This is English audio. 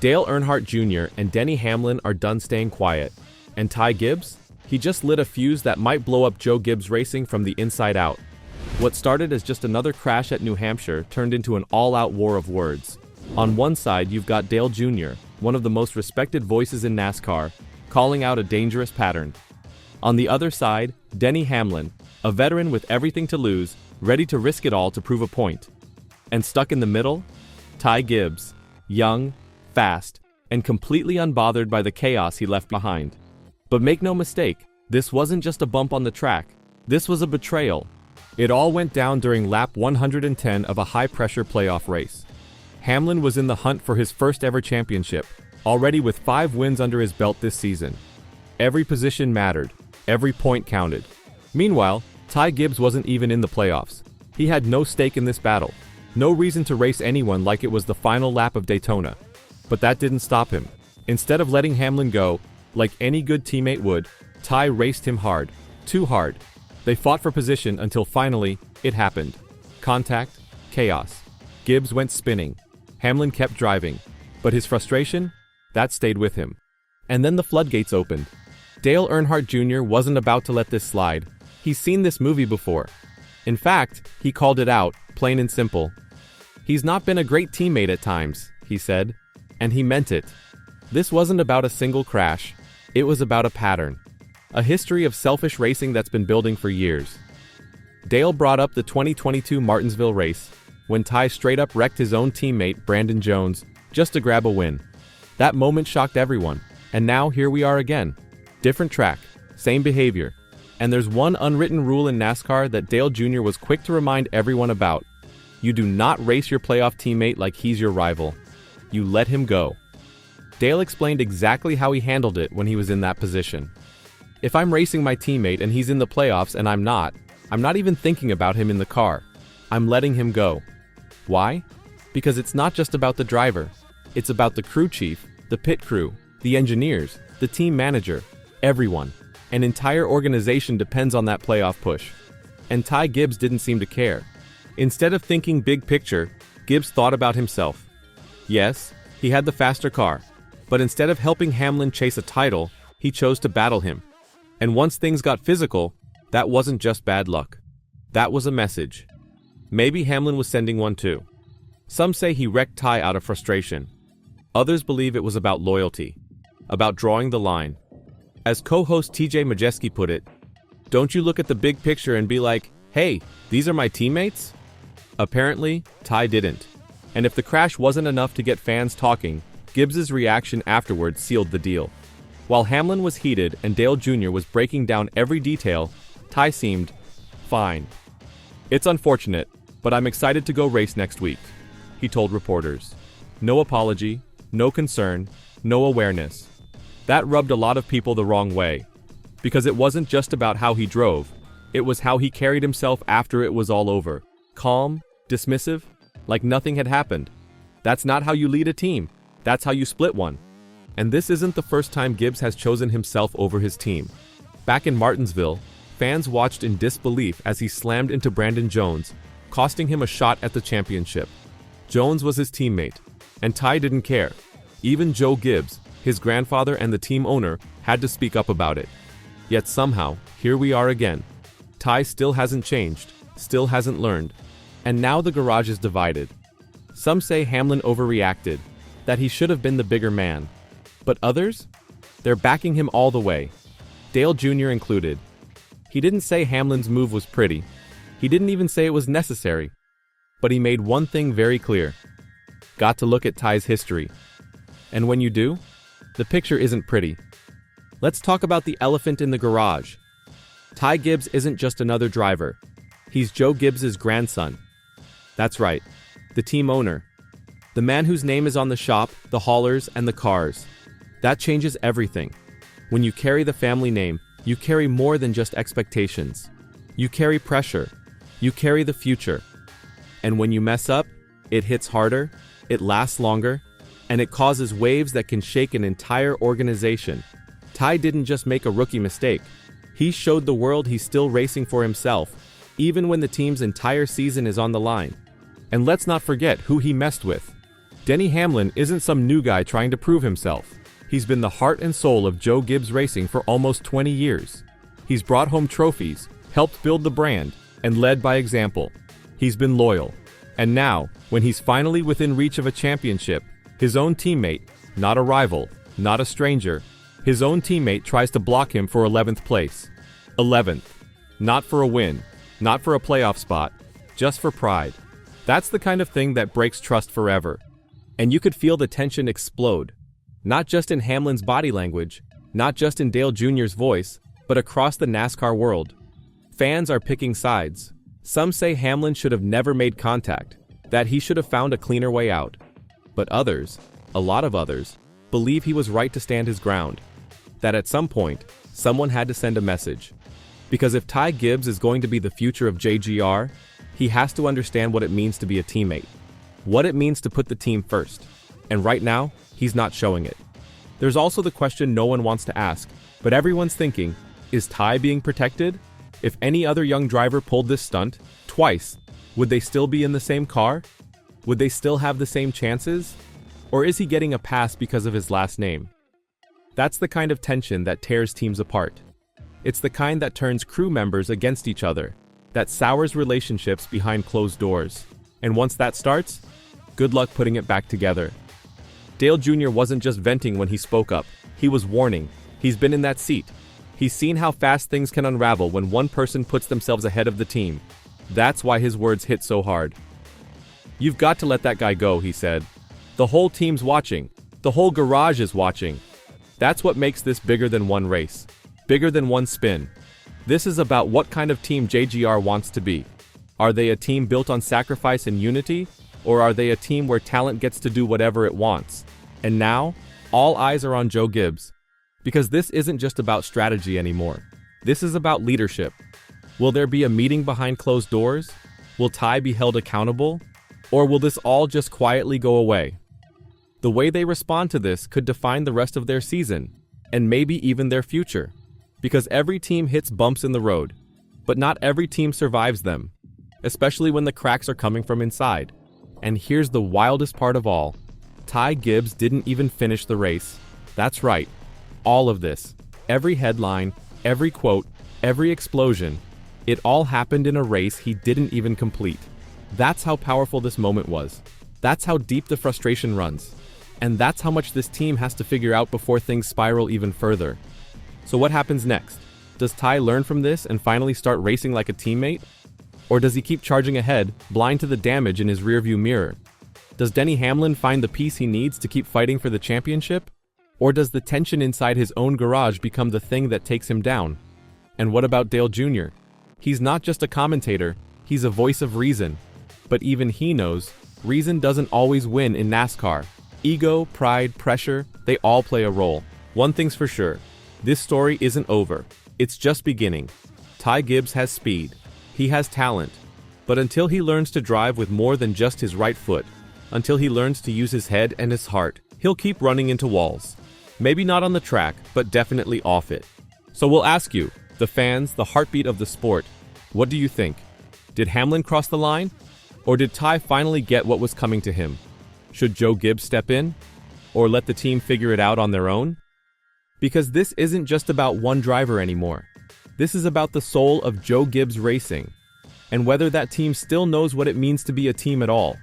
Dale Earnhardt Jr. and Denny Hamlin are done staying quiet. And Ty Gibbs? He just lit a fuse that might blow up Joe Gibbs Racing from the inside out. What started as just another crash at New Hampshire turned into an all-out war of words. On one side, you've got Dale Jr., one of the most respected voices in NASCAR, calling out a dangerous pattern. On the other side, Denny Hamlin, a veteran with everything to lose, ready to risk it all to prove a point. And stuck in the middle, Ty Gibbs, young, fast, and completely unbothered by the chaos he left behind. But make no mistake, this wasn't just a bump on the track, this was a betrayal. It all went down during lap 110 of a high-pressure playoff race. Hamlin was in the hunt for his first ever championship, already with 5 wins under his belt this season. Every position mattered, every point counted. Meanwhile, Ty Gibbs wasn't even in the playoffs. He had no stake in this battle, no reason to race anyone like it was the final lap of Daytona. But that didn't stop him. Instead of letting Hamlin go, like any good teammate would, Ty raced him hard, too hard. They fought for position until finally, it happened. Contact, chaos. Gibbs went spinning. Hamlin kept driving, but his frustration, that stayed with him. And then the floodgates opened. Dale Earnhardt Jr. wasn't about to let this slide. He's seen this movie before. In fact, he called it out, plain and simple. He's not been a great teammate at times, he said, and he meant it. This wasn't about a single crash. It was about a pattern. A history of selfish racing that's been building for years. Dale brought up the 2022 Martinsville race, when Ty straight up wrecked his own teammate, Brandon Jones, just to grab a win. That moment shocked everyone, and now here we are again. Different track, same behavior. And there's one unwritten rule in NASCAR that Dale Jr. was quick to remind everyone about. You do not race your playoff teammate like he's your rival. You let him go. Dale explained exactly how he handled it when he was in that position. If I'm racing my teammate and he's in the playoffs and I'm not even thinking about him in the car. I'm letting him go. Why? Because it's not just about the driver. It's about the crew chief, the pit crew, the engineers, the team manager, everyone. An entire organization depends on that playoff push. And Ty Gibbs didn't seem to care. Instead of thinking big picture, Gibbs thought about himself. Yes, he had the faster car, but instead of helping Hamlin chase a title, he chose to battle him. And once things got physical, that wasn't just bad luck. That was a message. Maybe Hamlin was sending one too. Some say he wrecked Ty out of frustration. Others believe it was about loyalty, about drawing the line. As co-host TJ Majeski put it, don't you look at the big picture and be like, hey, these are my teammates? Apparently, Ty didn't. And if the crash wasn't enough to get fans talking, Gibbs's reaction afterwards sealed the deal. While Hamlin was heated and Dale Jr. was breaking down every detail, Ty seemed fine. It's unfortunate, but I'm excited to go race next week, he told reporters. No apology, no concern, no awareness. That rubbed a lot of people the wrong way. Because it wasn't just about how he drove, it was how he carried himself after it was all over. Calm, dismissive, like nothing had happened. That's not how you lead a team. That's how you split one. And this isn't the first time Gibbs has chosen himself over his team. Back in Martinsville, fans watched in disbelief as he slammed into Brandon Jones, costing him a shot at the championship. Jones was his teammate, and Ty didn't care. Even Joe Gibbs, his grandfather and the team owner, had to speak up about it. Yet somehow, here we are again. Ty still hasn't changed, still hasn't learned. And now the garage is divided. Some say Hamlin overreacted, that he should have been the bigger man. But others? They're backing him all the way. Dale Jr. included. He didn't say Hamlin's move was pretty. He didn't even say it was necessary. But he made one thing very clear. Got to look at Ty's history. And when you do, the picture isn't pretty. Let's talk about the elephant in the garage. Ty Gibbs isn't just another driver. He's Joe Gibbs's grandson. That's right, the team owner. The man whose name is on the shop, the haulers, and the cars. That changes everything. When you carry the family name, you carry more than just expectations. You carry pressure. You carry the future. And when you mess up, it hits harder, it lasts longer, and it causes waves that can shake an entire organization. Ty didn't just make a rookie mistake. He showed the world he's still racing for himself, even when the team's entire season is on the line. And let's not forget who he messed with. Denny Hamlin isn't some new guy trying to prove himself. He's been the heart and soul of Joe Gibbs Racing for almost 20 years. He's brought home trophies, helped build the brand, and led by example. He's been loyal. And now, when he's finally within reach of a championship, his own teammate, not a rival, not a stranger, his own teammate tries to block him for 11th place. 11th. Not for a win, not for a playoff spot, just for pride. That's the kind of thing that breaks trust forever. And you could feel the tension explode. Not just in Hamlin's body language, not just in Dale Jr.'s voice, but across the NASCAR world. Fans are picking sides. Some say Hamlin should have never made contact, that he should have found a cleaner way out. But others, a lot of others, believe he was right to stand his ground. That at some point, someone had to send a message. Because if Ty Gibbs is going to be the future of JGR, he has to understand what it means to be a teammate. What it means to put the team first. And right now, he's not showing it. There's also the question no one wants to ask, but everyone's thinking, is Ty being protected? If any other young driver pulled this stunt, twice, would they still be in the same car? Would they still have the same chances? Or is he getting a pass because of his last name? That's the kind of tension that tears teams apart. It's the kind that turns crew members against each other, that sours relationships behind closed doors. And once that starts, good luck putting it back together. Dale Jr. wasn't just venting when he spoke up, he was warning. He's been in that seat. He's seen how fast things can unravel when one person puts themselves ahead of the team. That's why his words hit so hard. You've got to let that guy go, he said. The whole team's watching. The whole garage is watching. That's what makes this bigger than one race. Bigger than one spin. This is about what kind of team JGR wants to be. Are they a team built on sacrifice and unity? Or are they a team where talent gets to do whatever it wants? And now, all eyes are on Joe Gibbs. Because this isn't just about strategy anymore. This is about leadership. Will there be a meeting behind closed doors? Will Ty be held accountable? Or will this all just quietly go away? The way they respond to this could define the rest of their season, and maybe even their future. Because every team hits bumps in the road, but not every team survives them, especially when the cracks are coming from inside. And here's the wildest part of all. Ty Gibbs didn't even finish the race. That's right. All of this, every headline, every quote, every explosion, it all happened in a race he didn't even complete. That's how powerful this moment was. That's how deep the frustration runs. And that's how much this team has to figure out before things spiral even further. So what happens next? Does Ty learn from this and finally start racing like a teammate? Or does he keep charging ahead, blind to the damage in his rearview mirror? Does Denny Hamlin find the peace he needs to keep fighting for the championship? Or does the tension inside his own garage become the thing that takes him down? And what about Dale Jr.? He's not just a commentator, he's a voice of reason. But even he knows, reason doesn't always win in NASCAR. Ego, pride, pressure, they all play a role. One thing's for sure, this story isn't over. It's just beginning. Ty Gibbs has speed. He has talent. But until he learns to drive with more than just his right foot, until he learns to use his head and his heart, he'll keep running into walls. Maybe not on the track, but definitely off it. So we'll ask you, the fans, the heartbeat of the sport, what do you think? Did Hamlin cross the line? Or did Ty finally get what was coming to him? Should Joe Gibbs step in? Or let the team figure it out on their own? Because this isn't just about one driver anymore. This is about the soul of Joe Gibbs Racing, and whether that team still knows what it means to be a team at all.